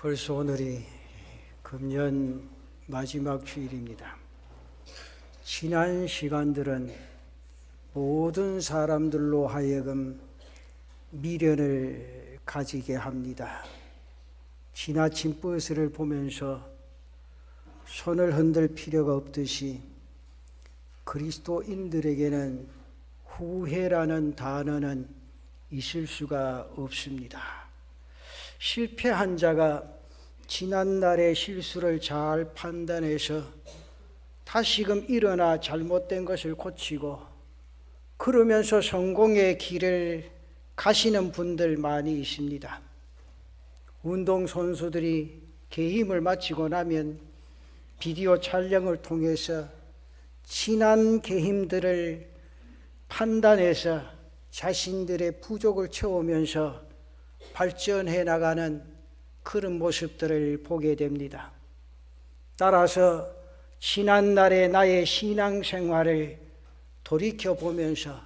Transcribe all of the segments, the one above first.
벌써 오늘이 금년 마지막 주일입니다. 지난 시간들은 모든 사람들로 하여금 미련을 가지게 합니다. 지나친 버스를 보면서 손을 흔들 필요가 없듯이 그리스도인들에게는 후회라는 단어는 있을 수가 없습니다. 실패한 자가 지난날의 실수를 잘 판단해서 다시금 일어나 잘못된 것을 고치고 그러면서 성공의 길을 가시는 분들 많이 있습니다. 운동선수들이 개임을 마치고 나면 비디오 촬영을 통해서 지난 개임들을 판단해서 자신들의 부족을 채우면서 발전해 나가는 그런 모습들을 보게 됩니다. 따라서 지난날의 나의 신앙생활을 돌이켜보면서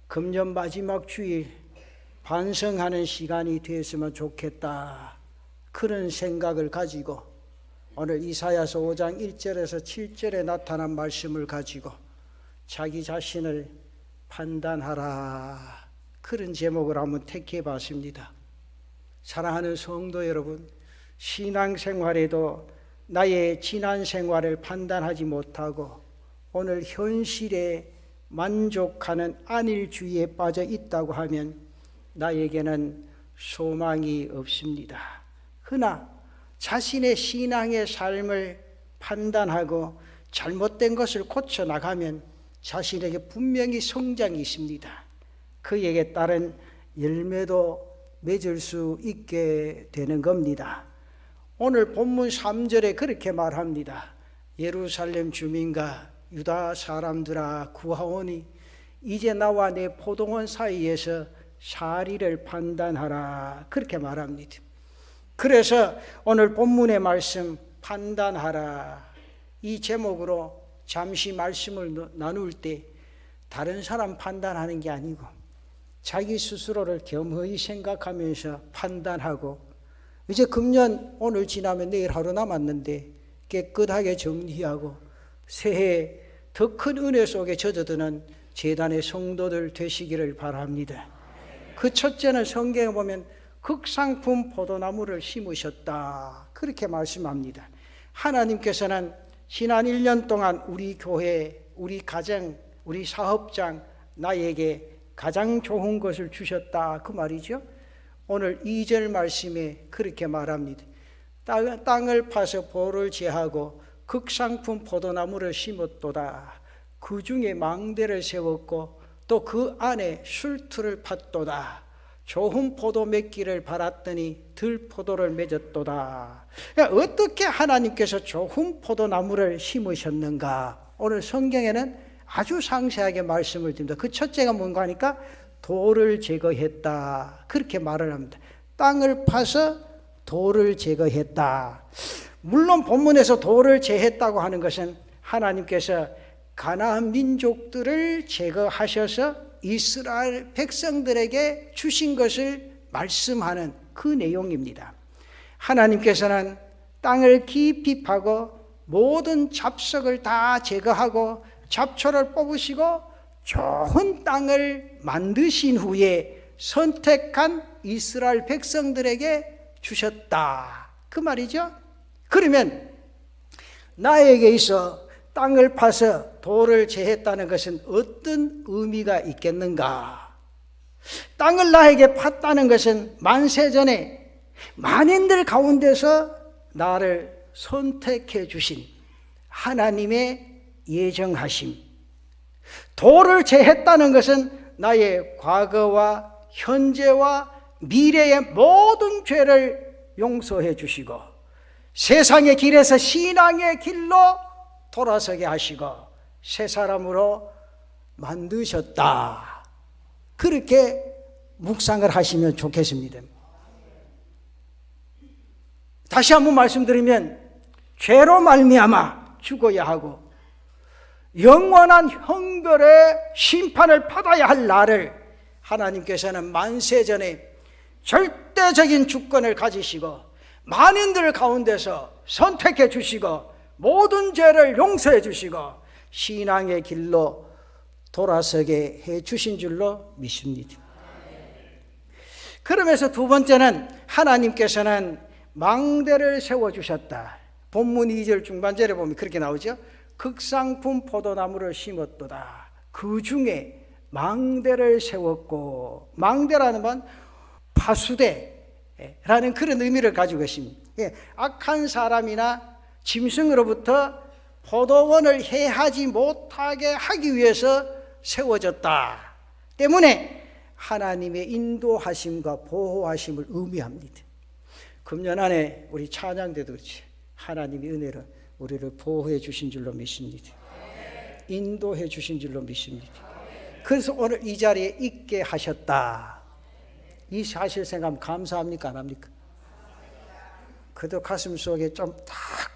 금년 마지막 주일 반성하는 시간이 되었으면 좋겠다, 그런 생각을 가지고 오늘 이사야서 5장 1절에서 7절에 나타난 말씀을 가지고 자기 자신을 판단하라, 그런 제목을 한번 택해 봤습니다. 사랑하는 성도 여러분, 신앙생활에도 나의 지난 생활을 판단하지 못하고 오늘 현실에 만족하는 안일주의에 빠져 있다고 하면 나에게는 소망이 없습니다. 그러나 자신의 신앙의 삶을 판단하고 잘못된 것을 고쳐나가면 자신에게 분명히 성장이 있습니다. 그에게 따른 열매도 맺을 수 있게 되는 겁니다. 오늘 본문 3절에 그렇게 말합니다. 예루살렘 주민과 유다 사람들아 구하오니 이제 나와 내 포도원 사이에서 사리를 판단하라, 그렇게 말합니다. 그래서 오늘 본문의 말씀 판단하라, 이 제목으로 잠시 말씀을 나눌 때 다른 사람 판단하는 게 아니고 자기 스스로를 겸허히 생각하면서 판단하고, 이제 금년 오늘 지나면 내일 하루 남았는데 깨끗하게 정리하고 새해 더 큰 은혜 속에 젖어드는 제단의 성도들 되시기를 바랍니다. 그 첫째는 성경에 보면 극상품 포도나무를 심으셨다, 그렇게 말씀합니다. 하나님께서는 지난 1년 동안 우리 교회, 우리 가정, 우리 사업장, 나에게 가장 좋은 것을 주셨다, 그 말이죠. 오늘 2절 말씀에 그렇게 말합니다. 땅을 파서 보를 제하고 극상품 포도나무를 심었도다. 그 중에 망대를 세웠고 또 그 안에 술투를 팠도다. 좋은 포도 맺기를 바랐더니 들포도를 맺었도다. 어떻게 하나님께서 좋은 포도나무를 심으셨는가? 오늘 성경에는 아주 상세하게 말씀을 드립니다. 그 첫째가 뭔가 하니까 돌을 제거했다, 그렇게 말을 합니다. 땅을 파서 돌을 제거했다. 물론 본문에서 돌을 제했다고 하는 것은 하나님께서 가나안 민족들을 제거하셔서 이스라엘 백성들에게 주신 것을 말씀하는 그 내용입니다. 하나님께서는 땅을 깊이 파고 모든 잡석을 다 제거하고 잡초를 뽑으시고 좋은 땅을 만드신 후에 선택한 이스라엘 백성들에게 주셨다, 그 말이죠. 그러면 나에게 있어 땅을 파서 돌을 제했다는 것은 어떤 의미가 있겠는가? 땅을 나에게 팠다는 것은 만세전에 만인들 가운데서 나를 선택해 주신 하나님의 예정하심. 돌을 제했다는 것은 나의 과거와 현재와 미래의 모든 죄를 용서해 주시고 세상의 길에서 신앙의 길로 돌아서게 하시고 새 사람으로 만드셨다, 그렇게 묵상을 하시면 좋겠습니다. 다시 한번 말씀드리면 죄로 말미암아 죽어야 하고 영원한 형벌의 심판을 받아야 할 나를 하나님께서는 만세전에 절대적인 주권을 가지시고 만인들 가운데서 선택해 주시고 모든 죄를 용서해 주시고 신앙의 길로 돌아서게 해 주신 줄로 믿습니다. 그러면서 두 번째는 하나님께서는 망대를 세워주셨다. 본문 2절 중반절에 보면 그렇게 나오죠. 극상품 포도나무를 심었도다. 그 중에 망대를 세웠고, 망대라는 건 파수대라는 그런 의미를 가지고 있습니다. 악한 사람이나 짐승으로부터 포도원을 해하지 못하게 하기 위해서 세워졌다 때문에 하나님의 인도하심과 보호하심을 의미합니다. 금년 안에 우리 찬양대도 그렇지, 하나님의 은혜로 우리를 보호해 주신 줄로 믿습니다. 인도해 주신 줄로 믿습니다. 그래서 오늘 이 자리에 있게 하셨다. 이 사실 생각하면 감사합니까? 안 합니까? 그래도 가슴 속에 좀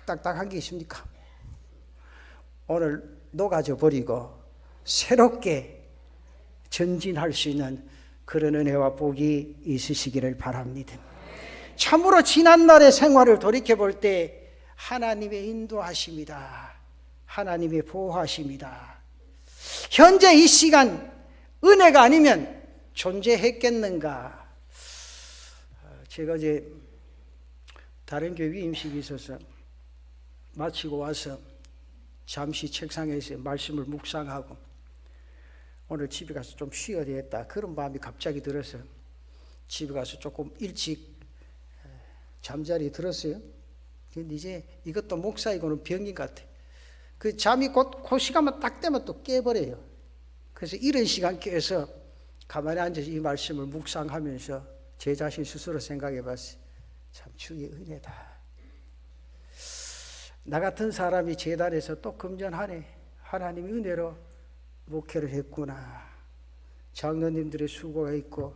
딱딱한 게 있습니까? 오늘 녹아져 버리고 새롭게 전진할 수 있는 그런 은혜와 복이 있으시기를 바랍니다. 참으로 지난날의 생활을 돌이켜볼 때 하나님의 인도하심이다, 하나님의 보호하심이다. 현재 이 시간 은혜가 아니면 존재했겠는가? 제가 이제 다른 교회 임식이 있어서 마치고 와서 잠시 책상에서 말씀을 묵상하고 오늘 집에 가서 좀 쉬어야 되겠다, 그런 마음이 갑자기 들어서 집에 가서 조금 일찍 잠자리 들었어요. 근데 이제 이것도 목사이고는 병인 것 같아. 그 잠이 그 시간만 딱 되면 또 깨버려요. 그래서 이런 시간 깨서 가만히 앉아서 이 말씀을 묵상하면서 제 자신 스스로 생각해 봤어요. 참 주의 은혜다. 나 같은 사람이 제단에서 또 금년 한 해 하나님의 은혜로 목회를 했구나. 장로님들의 수고가 있고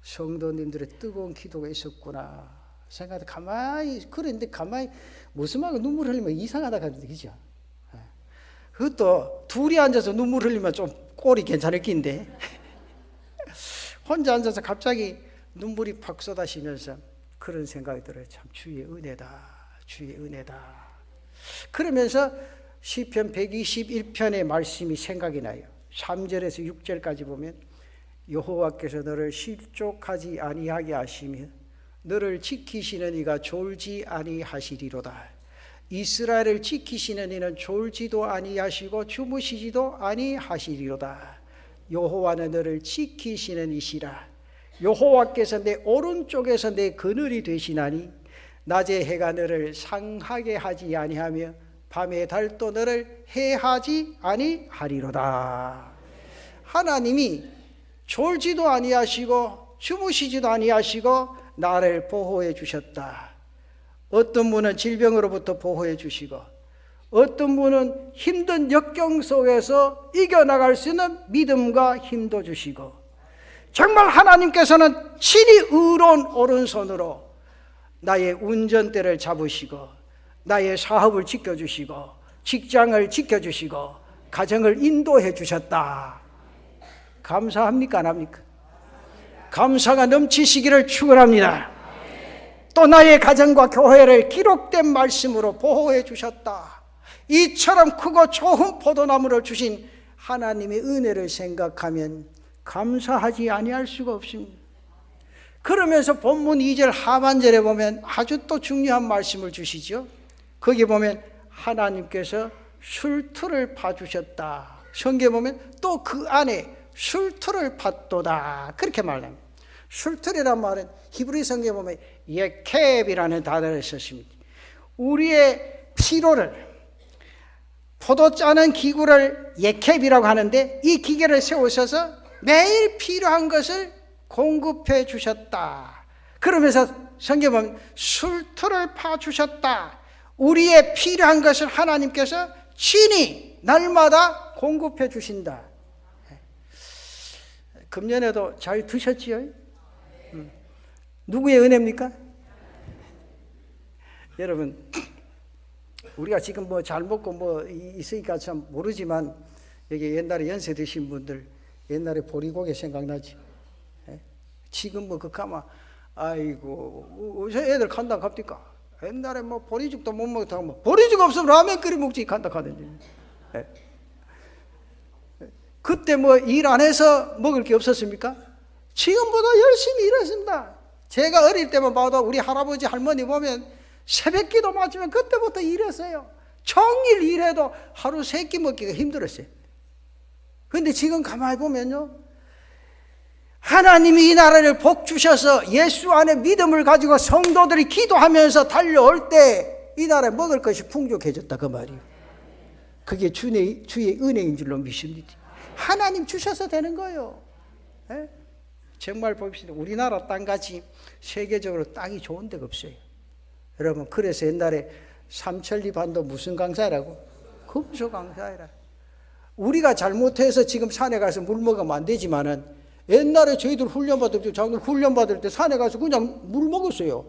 성도님들의 뜨거운 기도가 있었구나 생각해 가만히, 그런데 가만히 무슨 말고 눈물 흘리면 이상하다 하는데, 그죠? 그것도 둘이 앉아서 눈물 흘리면 좀 꼴이 괜찮을 낀데 혼자 앉아서 갑자기 눈물이 팍 쏟아지면서 그런 생각이 들어요. 참 주의 은혜다, 주의 은혜다. 그러면서 시편 121편의 말씀이 생각이 나요. 3절에서 6절까지 보면 여호와께서 너를 실족하지 아니하게 하시며 너를 지키시는 이가 졸지 아니하시리로다. 이스라엘을 지키시는 이는 졸지도 아니하시고 주무시지도 아니하시리로다. 여호와는 너를 지키시는 이시라. 여호와께서 내 오른쪽에서 내 그늘이 되시나니 낮에 해가 너를 상하게 하지 아니하며 밤의 달도 너를 해하지 아니하리로다. 하나님이 졸지도 아니하시고 주무시지도 아니하시고 나를 보호해 주셨다. 어떤 분은 질병으로부터 보호해 주시고 어떤 분은 힘든 역경 속에서 이겨나갈 수 있는 믿음과 힘도 주시고, 정말 하나님께서는 친히 의로운 오른손으로 나의 운전대를 잡으시고 나의 사업을 지켜주시고 직장을 지켜주시고 가정을 인도해 주셨다. 감사합니까? 안 합니까? 감사가 넘치시기를 축원합니다. 또 나의 가정과 교회를 기록된 말씀으로 보호해 주셨다. 이처럼 크고 좋은 포도나무를 주신 하나님의 은혜를 생각하면 감사하지 아니할 수가 없습니다. 그러면서 본문 2절 하반절에 보면 아주 또 중요한 말씀을 주시죠. 거기 보면 하나님께서 술틀을 파주셨다. 성경에 보면 또 그 안에 술틀을 팠도다, 그렇게 말합니다. 술틀이란 말은 히브리 성경에 보면 예켑이라는 단어를 썼습니다. 우리의 피로를, 포도 짜는 기구를 예켑이라고 하는데 이 기계를 세우셔서 매일 필요한 것을 공급해 주셨다. 그러면서 성경에 보면 술틀을 파주셨다. 우리의 필요한 것을 하나님께서 친히 날마다 공급해 주신다. 금년에도 잘 드셨지요? 누구의 은혜입니까? 여러분, 우리가 지금 뭐 잘 먹고 뭐 있으니까 참 모르지만 여기 옛날에 연세 드신 분들 옛날에 보리고개 생각나지? 지금 뭐 그까마 아이고 애들 간다 갑니까? 옛날에 뭐 보리죽도 못 먹다가 뭐 보리죽 없으면 라면 끓여 먹지 간다 하던지. 그때 뭐 일 안 해서 먹을 게 없었습니까? 지금보다 열심히 일했습니다. 제가 어릴 때만 봐도 우리 할아버지 할머니 보면 새벽기도 맞으면 그때부터 일했어요. 종일 일해도 하루 3끼 먹기가 힘들었어요. 그런데 지금 가만히 보면요, 하나님이 이 나라를 복 주셔서 예수 안에 믿음을 가지고 성도들이 기도하면서 달려올 때 이 나라에 먹을 것이 풍족해졌다 그 말이에요. 그게 주의 은혜인 줄로 믿습니다. 하나님 주셔서 되는 거예요. 에? 정말 봅시다. 우리나라 땅같이 세계적으로 땅이 좋은 데가 없어요. 여러분, 그래서 옛날에 삼천리 반도 무슨 강사라고? 금수 강사라. 우리가 잘못해서 지금 산에 가서 물 먹으면 안 되지만은 옛날에 저희들 훈련받을 때 산에 가서 그냥 물 먹었어요.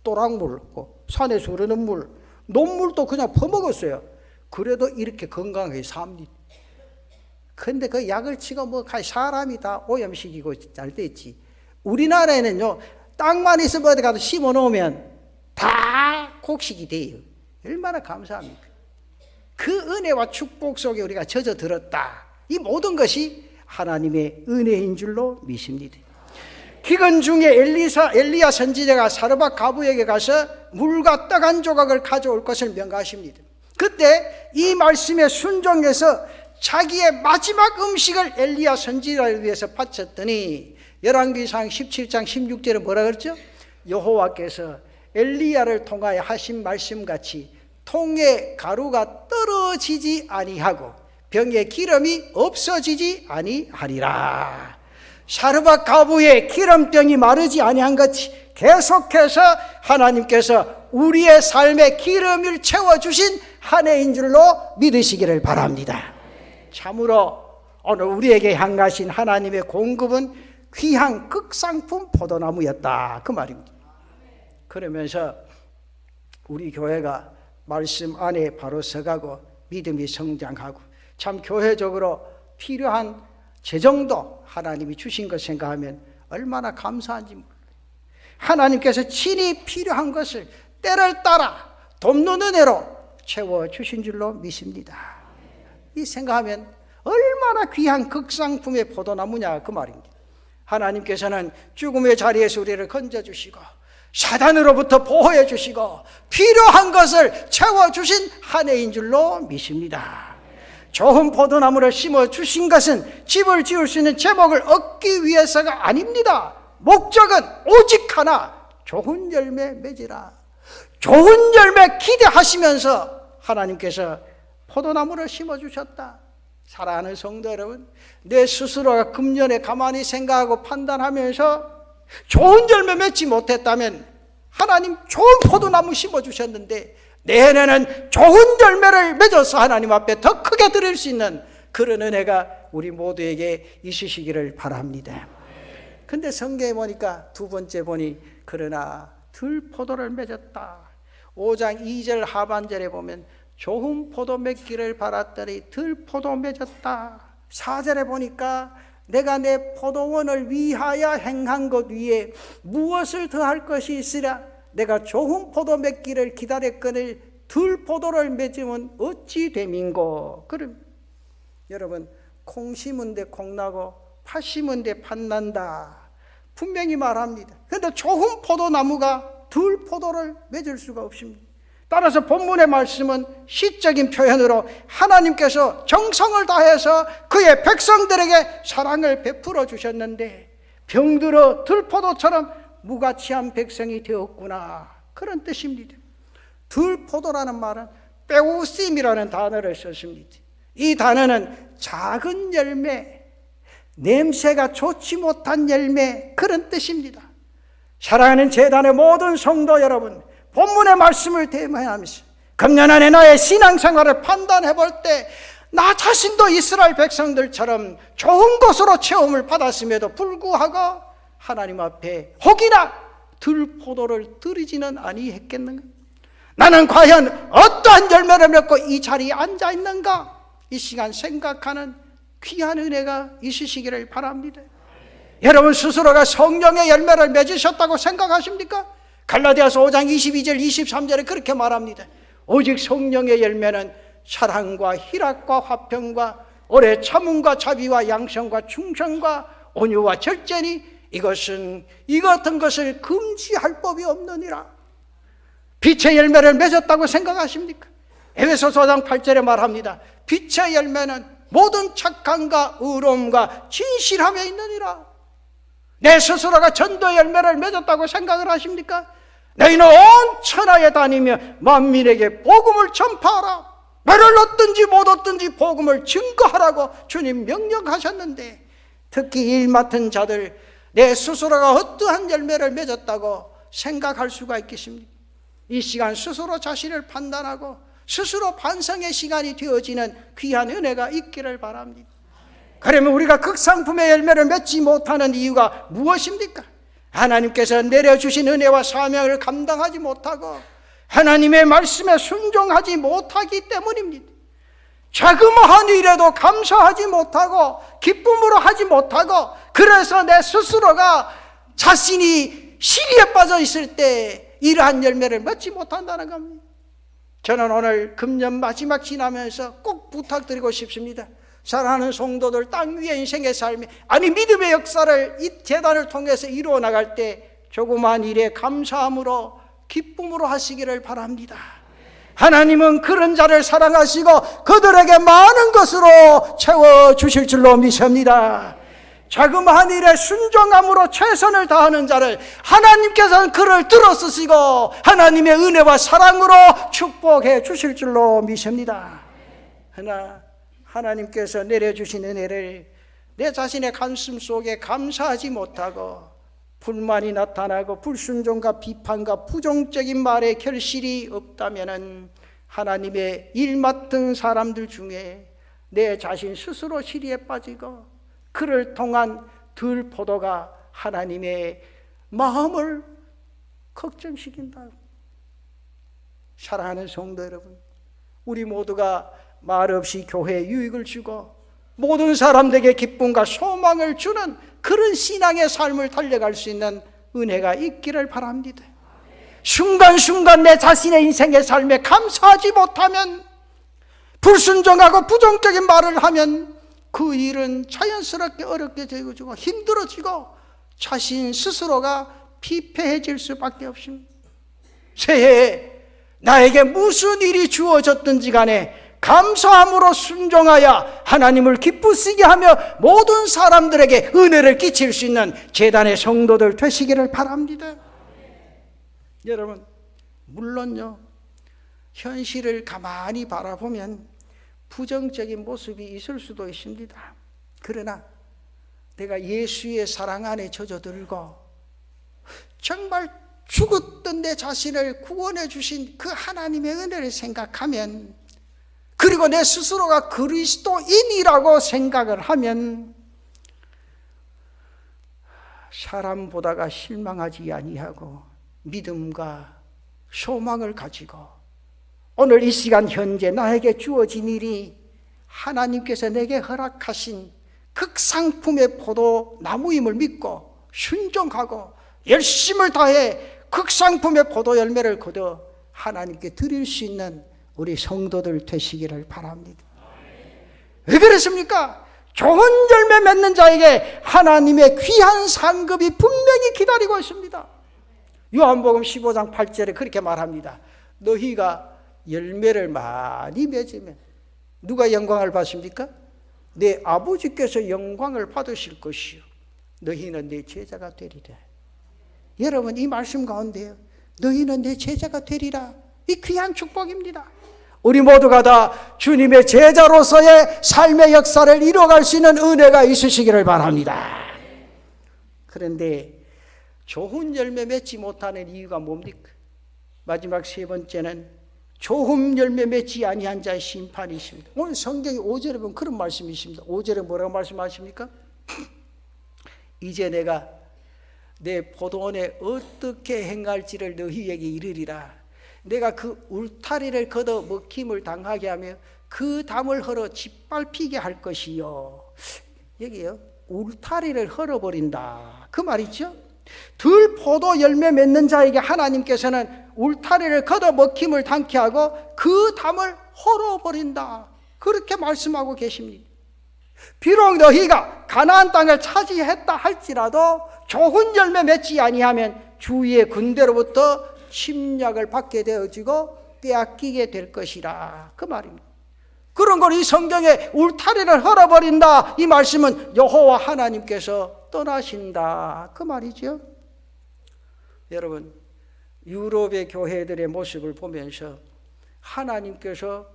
또랑물, 산에서 흐르는 물, 논물도 그냥 퍼먹었어요. 그래도 이렇게 건강하게 삽니다. 근데 그 약을 치고 뭐 사람이 다 오염시키고 잘 됐지. 우리나라에는요, 땅만 있으면 어디 가서 심어 놓으면 다 곡식이 돼요. 얼마나 감사합니까? 그 은혜와 축복 속에 우리가 젖어들었다. 이 모든 것이 하나님의 은혜인 줄로 믿습니다. 기근 중에 엘리야 선지자가 사르밧 가부에게 가서 물과 떡 한 조각을 가져올 것을 명하십니다. 그때 이 말씀에 순종해서 자기의 마지막 음식을 엘리야 선지자를 위해서 바쳤더니 열왕기상 17장 16절에 뭐라 그랬죠? 여호와께서 엘리야를 통하여 하신 말씀같이 통에 가루가 떨어지지 아니하고 병에 기름이 없어지지 아니하리라. 사르밧 가부의 기름병이 마르지 아니한 것이 계속해서 하나님께서 우리의 삶에 기름을 채워주신 한 해인 줄로 믿으시기를 바랍니다. 참으로 오늘 우리에게 향하신 하나님의 공급은 귀한 극상품 포도나무였다 그 말입니다. 그러면서 우리 교회가 말씀 안에 바로 서가고 믿음이 성장하고 참 교회적으로 필요한 재정도 하나님이 주신 것 생각하면 얼마나 감사한지 몰라요. 하나님께서 친히 필요한 것을 때를 따라 돕는 은혜로 채워주신 줄로 믿습니다. 이 생각하면 얼마나 귀한 극상품의 포도나무냐 그 말입니다. 하나님께서는 죽음의 자리에서 우리를 건져주시고 사단으로부터 보호해 주시고 필요한 것을 채워주신 한 해인 줄로 믿습니다. 좋은 포도나무를 심어주신 것은 집을 지을 수 있는 제목을 얻기 위해서가 아닙니다. 목적은 오직 하나, 좋은 열매 맺으라. 좋은 열매 기대하시면서 하나님께서 포도나무를 심어주셨다. 사랑하는 성도 여러분, 내 스스로가 금년에 가만히 생각하고 판단하면서 좋은 열매 맺지 못했다면 하나님 좋은 포도나무 심어주셨는데 내년에는 좋은 열매를 맺어서 하나님 앞에 더 크게 드릴 수 있는 그런 은혜가 우리 모두에게 있으시기를 바랍니다. 근데 성경에 보니까 두 번째 보니 그러나 들포도를 맺었다. 5장 2절 하반절에 보면 좋은 포도 맺기를 바랐더니 들포도 맺었다. 4절에 보니까 내가 내 포도원을 위하여 행한 것 위에 무엇을 더할 것이 있으랴. 내가 좋은 포도 맺기를 기다렸거늘 들포도를 맺으면 어찌 됨인고. 그럼 여러분, 콩 심은 데 콩 나고 팥 심은 데 팥 난다 분명히 말합니다. 그런데 좋은 포도나무가 들포도를 맺을 수가 없습니다. 따라서 본문의 말씀은 시적인 표현으로 하나님께서 정성을 다해서 그의 백성들에게 사랑을 베풀어 주셨는데 병들어 들포도처럼 무가치한 백성이 되었구나, 그런 뜻입니다. 들포도라는 말은 빼우심이라는 단어를 썼습니다. 이 단어는 작은 열매, 냄새가 좋지 못한 열매, 그런 뜻입니다. 사랑하는 제단의 모든 성도 여러분, 본문의 말씀을 대면하면서 금년 안에 나의 신앙생활을 판단해 볼 때 나 자신도 이스라엘 백성들처럼 좋은 것으로 체험을 받았음에도 불구하고 하나님 앞에 혹이나 들포도를 드리지는 아니했겠는가? 나는 과연 어떠한 열매를 맺고 이 자리에 앉아 있는가? 이 시간 생각하는 귀한 은혜가 있으시기를 바랍니다. 여러분 스스로가 성령의 열매를 맺으셨다고 생각하십니까? 갈라디아서 5장 22절 23절에 그렇게 말합니다. 오직 성령의 열매는 사랑과 희락과 화평과 오래 참음과 자비와 양성과 충성과 온유와 절제니 이 같은 것을 금지할 법이 없느니라. 빛의 열매를 맺었다고 생각하십니까? 에베소서 4장 8절에 말합니다. 빛의 열매는 모든 착함과 의로움과 진실함에 있느니라. 내 스스로가 전도의 열매를 맺었다고 생각을 하십니까? 너희는 온 천하에 다니며 만민에게 복음을 전파하라. 너를 얻든지 못 얻든지 복음을 증거하라고 주님 명령하셨는데, 특히 일 맡은 자들 내 스스로가 어떠한 열매를 맺었다고 생각할 수가 있겠습니까? 이 시간 스스로 자신을 판단하고 스스로 반성의 시간이 되어지는 귀한 은혜가 있기를 바랍니다. 그러면 우리가 극상품의 열매를 맺지 못하는 이유가 무엇입니까? 하나님께서 내려주신 은혜와 사명을 감당하지 못하고 하나님의 말씀에 순종하지 못하기 때문입니다. 자그마한 일에도 감사하지 못하고 기쁨으로 하지 못하고, 그래서 내 스스로가 자신이 시리에 빠져 있을 때 이러한 열매를 맺지 못한다는 겁니다. 저는 오늘 금년 마지막 지나면서 꼭 부탁드리고 싶습니다. 사랑하는 성도들, 땅 위의 인생의 삶이, 아니 믿음의 역사를 이 재단을 통해서 이루어 나갈 때 조그마한 일에 감사함으로 기쁨으로 하시기를 바랍니다. 하나님은 그런 자를 사랑하시고 그들에게 많은 것으로 채워주실 줄로 믿습니다. 자그마한 일에 순종함으로 최선을 다하는 자를 하나님께서는 그를 들어쓰시고 하나님의 은혜와 사랑으로 축복해 주실 줄로 믿습니다. 그러나 하나님께서 내려주신 은혜를 내 자신의 가슴 속에 감사하지 못하고 불만이 나타나고 불순종과 비판과 부정적인 말에 결실이 없다면 하나님의 일 맡은 사람들 중에 내 자신 스스로 시리에 빠지고 그를 통한 들포도가 하나님의 마음을 걱정시킨다. 사랑하는 성도 여러분, 우리 모두가 말없이 교회에 유익을 주고 모든 사람들에게 기쁨과 소망을 주는 그런 신앙의 삶을 달려갈 수 있는 은혜가 있기를 바랍니다. 순간순간 내 자신의 인생의 삶에 감사하지 못하면, 불순종하고 부정적인 말을 하면 그 일은 자연스럽게 어렵게 되고 힘들어지고 자신 스스로가 피폐해질 수밖에 없습니다. 새해에 나에게 무슨 일이 주어졌든지 간에 감사함으로 순종하여 하나님을 기쁘시게 하며 모든 사람들에게 은혜를 끼칠 수 있는 제단의 성도들 되시기를 바랍니다. 여러분, 물론요, 현실을 가만히 바라보면 부정적인 모습이 있을 수도 있습니다. 그러나 내가 예수의 사랑 안에 젖어들고 정말 죽었던 내 자신을 구원해 주신 그 하나님의 은혜를 생각하면, 그리고 내 스스로가 그리스도인이라고 생각을 하면 사람 보다가 실망하지 아니하고 믿음과 소망을 가지고 오늘 이 시간 현재 나에게 주어진 일이 하나님께서 내게 허락하신 극상품의 포도나무임을 믿고 순종하고 열심을 다해 극상품의 포도 열매를 거둬 하나님께 드릴 수 있는 우리 성도들 되시기를 바랍니다. 왜 그렇습니까? 좋은 열매 맺는 자에게 하나님의 귀한 상급이 분명히 기다리고 있습니다. 요한복음 15장 8절에 그렇게 말합니다. 너희가 열매를 많이 맺으면 누가 영광을 받습니까? 내 아버지께서 영광을 받으실 것이요 너희는 내 제자가 되리라. 여러분, 이 말씀 가운데요, 너희는 내 제자가 되리라, 이 귀한 축복입니다. 우리 모두가 다 주님의 제자로서의 삶의 역사를 이뤄갈 수 있는 은혜가 있으시기를 바랍니다. 그런데 좋은 열매 맺지 못하는 이유가 뭡니까? 마지막 세 번째는 좋은 열매 맺지 아니한 자의 심판이 있습니다. 오늘 성경이 5절에 보면 그런 말씀이 있습니다. 5절에 뭐라고 말씀하십니까? 이제 내가 내 포도원에 어떻게 행할지를 너희에게 이르리라. 내가 그 울타리를 걷어 먹힘을 당하게 하며 그 담을 헐어 짓밟히게 할 것이요. 여기요, 울타리를 헐어버린다, 그 말이죠. 들 포도 열매 맺는 자에게 하나님께서는 울타리를 걷어 먹힘을 당케 하고 그 담을 헐어버린다. 그렇게 말씀하고 계십니다. 비록 너희가 가나안 땅을 차지했다 할지라도 좋은 열매 맺지 아니하면 주위의 군대로부터 침략을 받게 되어지고 빼앗기게 될 것이라. 그 말입니다. 그런 걸 이 성경에 울타리를 헐어버린다, 이 말씀은 여호와 하나님께서 떠나신다, 그 말이죠. 여러분, 유럽의 교회들의 모습을 보면서 하나님께서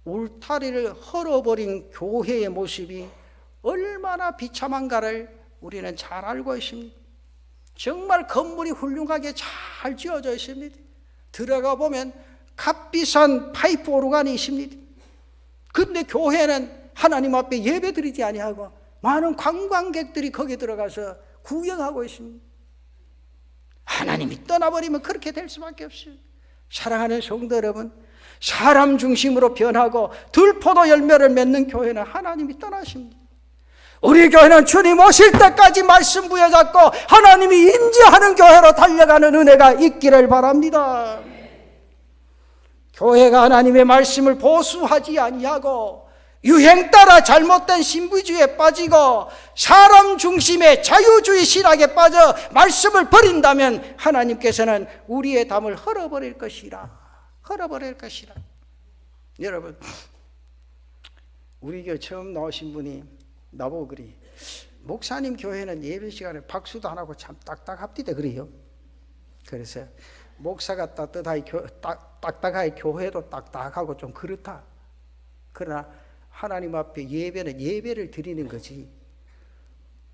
울타리를 헐어버린 교회의 모습이 얼마나 비참한가를 우리는 잘 알고 있습니다. 정말 건물이 훌륭하게 잘 지어져 있습니다. 들어가 보면 값비싼 파이프 오르간이 있습니다. 근데 교회는 하나님 앞에 예배드리지 아니하고 많은 관광객들이 거기 들어가서 구경하고 있습니다. 하나님이 떠나버리면 그렇게 될 수밖에 없어요. 사랑하는 성도 여러분, 사람 중심으로 변하고 들포도 열매를 맺는 교회는 하나님이 떠나십니다. 우리 교회는 주님 오실 때까지 말씀 부여잡고 하나님이 임재하는 교회로 달려가는 은혜가 있기를 바랍니다. 교회가 하나님의 말씀을 보수하지 아니하고 유행 따라 잘못된 신부주의에 빠지고 사람 중심의 자유주의 신학에 빠져 말씀을 버린다면 하나님께서는 우리의 담을 헐어버릴 것이라. 헐어버릴 것이라. 여러분, 우리 교회 처음 나오신 분이 나보고 그래, 목사님 교회는 예배 시간에 박수도 안 하고 참 딱딱합디다 그래요. 그래서 목사가 딱딱하게 교회도 딱딱하고 좀 그렇다. 그러나 하나님 앞에 예배는 예배를 드리는 거지,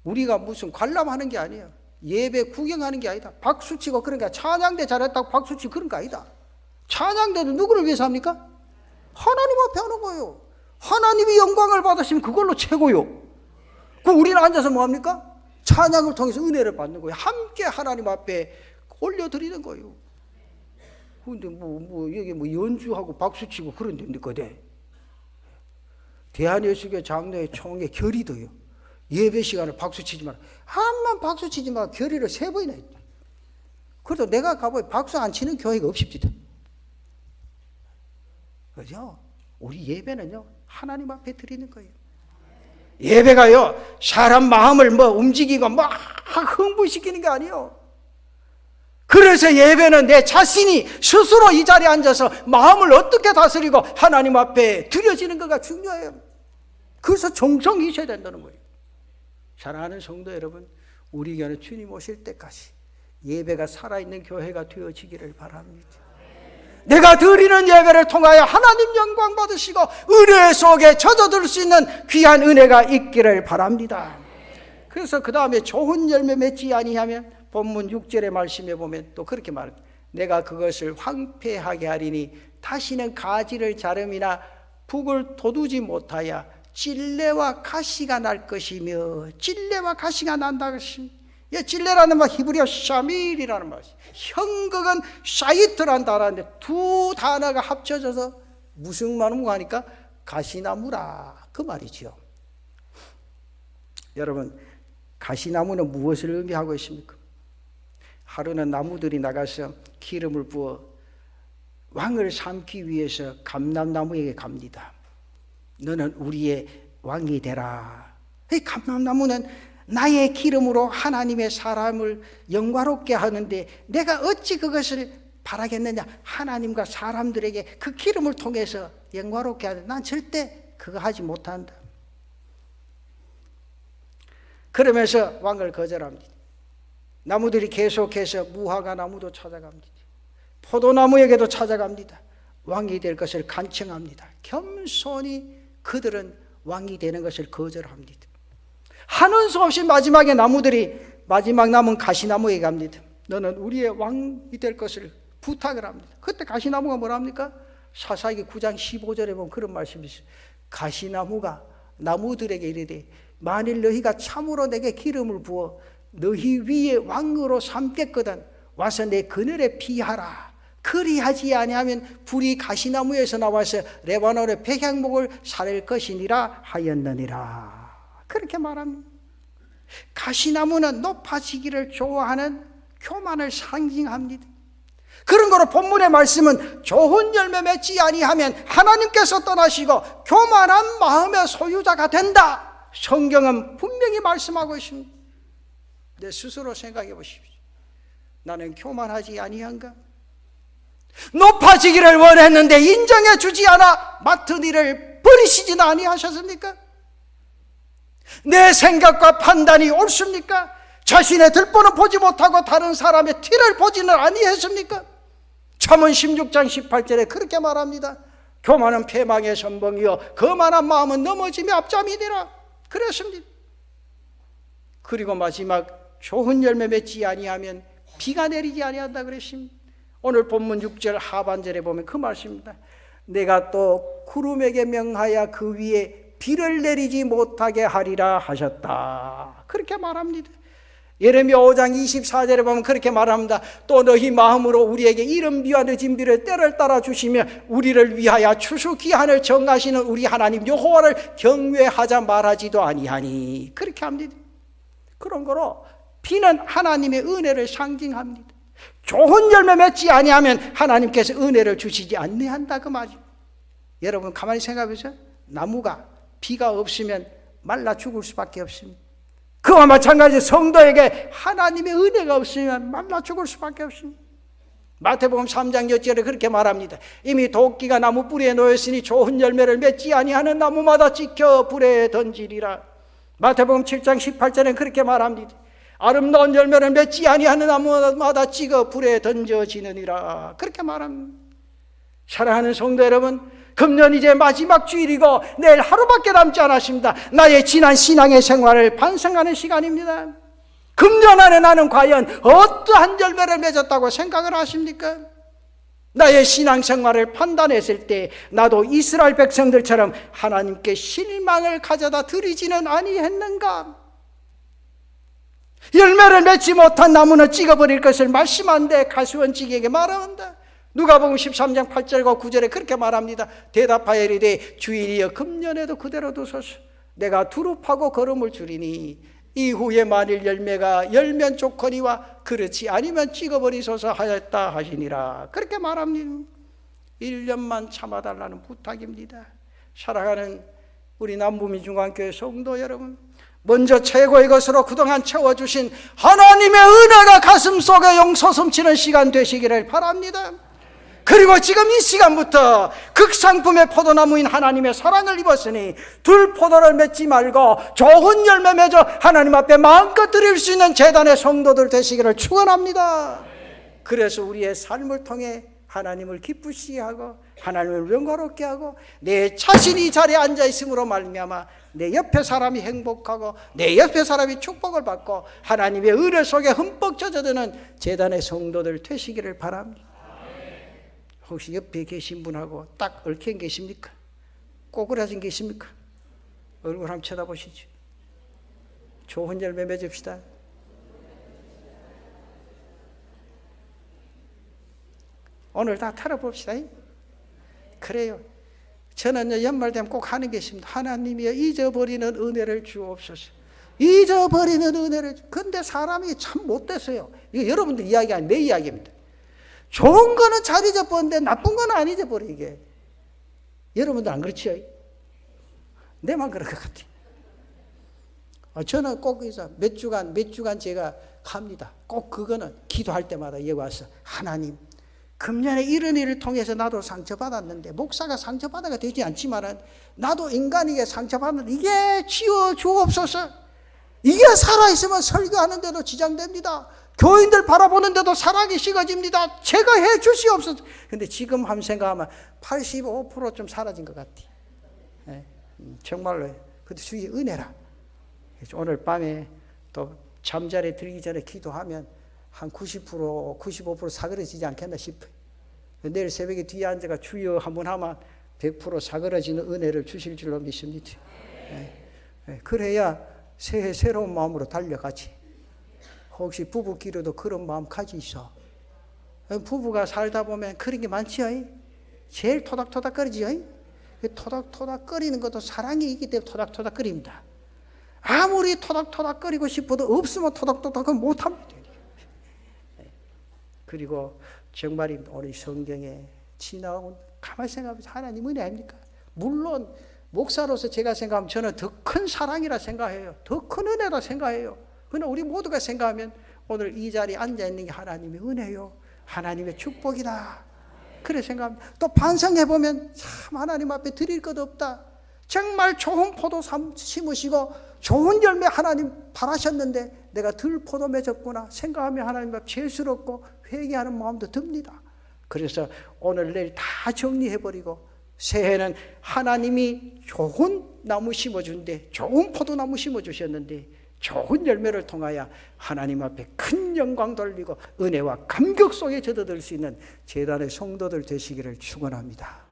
우리가 무슨 관람하는 게 아니에요. 예배 구경하는 게 아니다. 박수치고 그런 게 아니라, 찬양대 잘했다고 박수치고 그런 거 아니다. 찬양대는 누구를 위해서 합니까? 하나님 앞에 하는 거예요. 하나님이 영광을 받으시면 그걸로 최고요. 그럼 우리는 앉아서 뭐합니까? 찬양을 통해서 은혜를 받는 거예요. 함께 하나님 앞에 올려드리는 거예요. 근데 여기 연주하고 박수치고 그런 데입니까? 대한예수교 장로회 총회 결의도요, 예배 시간에 박수치지 마라. 한번 박수치지 마라. 결의를 3번이나 했다. 그래도 내가 가보니 박수 안 치는 교회가 없습니다. 그죠? 우리 예배는요, 하나님 앞에 드리는 거예요. 예배가요, 사람 마음을 움직이고 흥분시키는 게 아니에요. 그래서 예배는 내 자신이 스스로 이 자리에 앉아서 마음을 어떻게 다스리고 하나님 앞에 드려지는 거가 중요해요. 그래서 정성이 있어야 된다는 거예요. 사랑하는 성도 여러분, 우리 교회는 주님 오실 때까지 예배가 살아있는 교회가 되어지기를 바랍니다. 내가 드리는 예배를 통하여 하나님 영광 받으시고 은혜 속에 젖어들 수 있는 귀한 은혜가 있기를 바랍니다. 그래서 그 다음에 좋은 열매 맺지 아니하면 본문 6절의 말씀에 보면 또 그렇게 말합니다. 내가 그것을 황폐하게 하리니 다시는 가지를 자름이나 북을 돋우지 못하여 찔레와 가시가 날 것이며, 찔레와 가시가 난다 것입니다. 찔레라는 말 히브리어 샤밀이라는 말이에요. 형극은 사이트라는 단어인데 두 단어가 합쳐져서 무슨 말인가 하니까 가시나무라, 그 말이죠. 여러분, 가시나무는 무엇을 의미하고 있습니까? 하루는 나무들이 나가서 기름을 부어 왕을 삼기 위해서 감람나무에게 갑니다. 너는 우리의 왕이 되라. 이 감람나무는 나의 기름으로 하나님의 사람을 영광롭게 하는데 내가 어찌 그것을 바라겠느냐. 하나님과 사람들에게 그 기름을 통해서 영광롭게 하는데 난 절대 그거 하지 못한다. 그러면서 왕을 거절합니다. 나무들이 계속해서 무화과 나무도 찾아갑니다. 포도나무에게도 찾아갑니다. 왕이 될 것을 간청합니다. 겸손히 그들은 왕이 되는 것을 거절합니다. 하는 수 없이 마지막에 나무들이 마지막 남은 가시나무에 갑니다. 너는 우리의 왕이 될 것을 부탁을 합니다. 그때 가시나무가 뭐랍니까? 사사기 9장 15절에 보면 그런 말씀이 있어요. 가시나무가 나무들에게 이르되 만일 너희가 참으로 내게 기름을 부어 너희 위에 왕으로 삼겠거든 와서 내 그늘에 피하라. 그리하지 아니하면 불이 가시나무에서 나와서 레바논의 백향목을 사를 것이니라 하였느니라. 그렇게 말합니다. 가시나무는 높아지기를 좋아하는 교만을 상징합니다. 그런 거로 본문의 말씀은 좋은 열매 맺지 아니하면 하나님께서 떠나시고 교만한 마음의 소유자가 된다. 성경은 분명히 말씀하고 있습니다. 내 스스로 생각해 보십시오. 나는 교만하지 아니한가? 높아지기를 원했는데 인정해 주지 않아 맡은 일을 버리시지는 아니하셨습니까? 내 생각과 판단이 옳습니까? 자신의 들보는 보지 못하고 다른 사람의 티를 보지는 아니했습니까? 잠언 16장 18절에 그렇게 말합니다. 교만은 패망의 선봉이요 거만한 마음은 넘어짐의 앞잠이니라. 그랬습니다. 그리고 마지막 좋은 열매 맺지 아니하면 비가 내리지 아니한다 그랬습니다. 오늘 본문 6절 하반절에 보면 그 말씀입니다. 내가 또 구름에게 명하여 그 위에 비를 내리지 못하게 하리라 하셨다. 그렇게 말합니다. 예레미야 5장 24절에 보면 그렇게 말합니다. 또 너희 마음으로 우리에게 이른 비와 늦은 비를 때를 따라 주시며 우리를 위하여 추수 기한을 정하시는 우리 하나님 여호와를 경외하자 말하지도 아니하니. 그렇게 합니다. 그런 거로 비는 하나님의 은혜를 상징합니다. 좋은 열매 맺지 아니하면 하나님께서 은혜를 주시지 아니한다 그 말이죠. 여러분 가만히 생각해 보세요. 나무가 비가 없으면 말라 죽을 수밖에 없습니다. 그와 마찬가지 성도에게 하나님의 은혜가 없으면 말라 죽을 수밖에 없습니다. 마태복음 3장 6절에 그렇게 말합니다. 이미 도끼가 나무 뿌리에 놓였으니 좋은 열매를 맺지 아니하는 나무마다 찍혀 불에 던지리라. 마태복음 7장 18절에 그렇게 말합니다. 아름다운 열매를 맺지 아니하는 나무마다 찍어 불에 던져지느니라. 그렇게 말합니다. 사랑하는 성도 여러분, 금년 이제 마지막 주일이고 내일 하루밖에 남지 않았습니다. 나의 지난 신앙의 생활을 반성하는 시간입니다. 금년 안에 나는 과연 어떠한 열매를 맺었다고 생각을 하십니까? 나의 신앙생활을 판단했을 때 나도 이스라엘 백성들처럼 하나님께 실망을 가져다 드리지는 아니했는가? 열매를 맺지 못한 나무는 찍어버릴 것을 말씀한데 가시원지기에게 말한다. 누가복음 13장 8절과 9절에 그렇게 말합니다. 대답하여 이르되 주일이여 금년에도 그대로 두소서. 내가 두릅하고 거름을 주리니 이후에 만일 열매가 열면 좋거니와 그렇지 아니면 찍어버리소서 하였다 하시니라. 그렇게 말합니다. 1년만 참아달라는 부탁입니다. 사랑하는 우리 남부민중앙교회 성도 여러분, 먼저 최고의 것으로 그동안 채워주신 하나님의 은혜가 가슴속에 용솟음치는 시간 되시기를 바랍니다. 그리고 지금 이 시간부터 극상품의 포도나무인 하나님의 사랑을 입었으니 둘 포도를 맺지 말고 좋은 열매 맺어 하나님 앞에 마음껏 드릴 수 있는 제단의 성도들 되시기를 축원합니다. 그래서 우리의 삶을 통해 하나님을 기쁘시게 하고 하나님을 영광롭게 하고 내 자신이 이 자리에 앉아 있음으로 말미암아 내 옆에 사람이 행복하고 내 옆에 사람이 축복을 받고 하나님의 은혜 속에 흠뻑 젖어드는 제단의 성도들 되시기를 바랍니다. 혹시 옆에 계신 분하고 딱 얽혀 계십니까? 꼬꾸라진 계십니까? 얼굴 한번 쳐다보시죠. 좋은 열매 맺읍시다. 오늘 다 털어봅시다. 그래요. 저는 연말 되면 꼭 하는 게 있습니다. 하나님이여 잊어버리는 은혜를 주옵소서. 잊어버리는 은혜를 근데 사람이 참 못됐어요. 이거 여러분들 이야기 아니에요. 내 이야기입니다. 좋은 거는 잘 잊어버리는데 나쁜 거는 안 잊어버려. 이게 여러분들 안 그렇지요? 내만 그럴 것 같아요. 저는 꼭 몇 주간 제가 합니다. 꼭 그거는 기도할 때마다 여기 와서 하나님 금년에 이런 일을 통해서 나도 상처받았는데 목사가 상처받아가 되지 않지만 나도 인간에게 상처받았는데 이게 지워 주옵소서. 이게 살아있으면 설교하는데도 지장됩니다. 교인들 바라보는데도 사랑이 식어집니다. 제가 해 주시옵소서. 근데 지금 한번 생각하면 85% 좀 사라진 것 같아. 네, 정말로. 근데 주의 은혜라. 오늘 밤에 또 잠자리에 들기 전에 기도하면 한 90%, 95% 사그러지지 않겠나 싶어요. 내일 새벽에 뒤에 앉아가 주여 한번 하면 100% 사그러지는 은혜를 주실 줄로 믿습니다. 네, 그래야 새해 새로운 마음으로 달려가지. 혹시 부부끼리도 그런 마음 가지셔. 부부가 살다 보면 그런 게 많지요. 제일 토닥토닥거리지요. 토닥토닥거리는 것도 사랑이 있기 때문에 토닥토닥거립니다. 아무리 토닥토닥거리고 싶어도 없으면 토닥토닥은 못합니다. 그리고 정말 오늘 성경에 지나가고 가만히 생각하면 하나님 은혜 아닙니까? 물론 목사로서 제가 생각하면 저는 더 큰 사랑이라 생각해요. 더 큰 은혜라 생각해요. 그러나 우리 모두가 생각하면 오늘 이 자리에 앉아있는 게 하나님의 은혜요, 하나님의 축복이다, 그래 생각합니다. 또 반성해보면 참 하나님 앞에 드릴 것 없다. 정말 좋은 포도 심으시고 좋은 열매 하나님 바라셨는데 내가 덜 포도 맺었구나 생각하면 하나님 앞 죄스럽고 회개하는 마음도 듭니다. 그래서 오늘 내일 다 정리해버리고 새해는 하나님이 좋은 나무 심어준데, 좋은 포도나무 심어주셨는데 좋은 열매를 통하여 하나님 앞에 큰 영광 돌리고 은혜와 감격 속에 젖어들 수 있는 제단의 성도들 되시기를 축원합니다.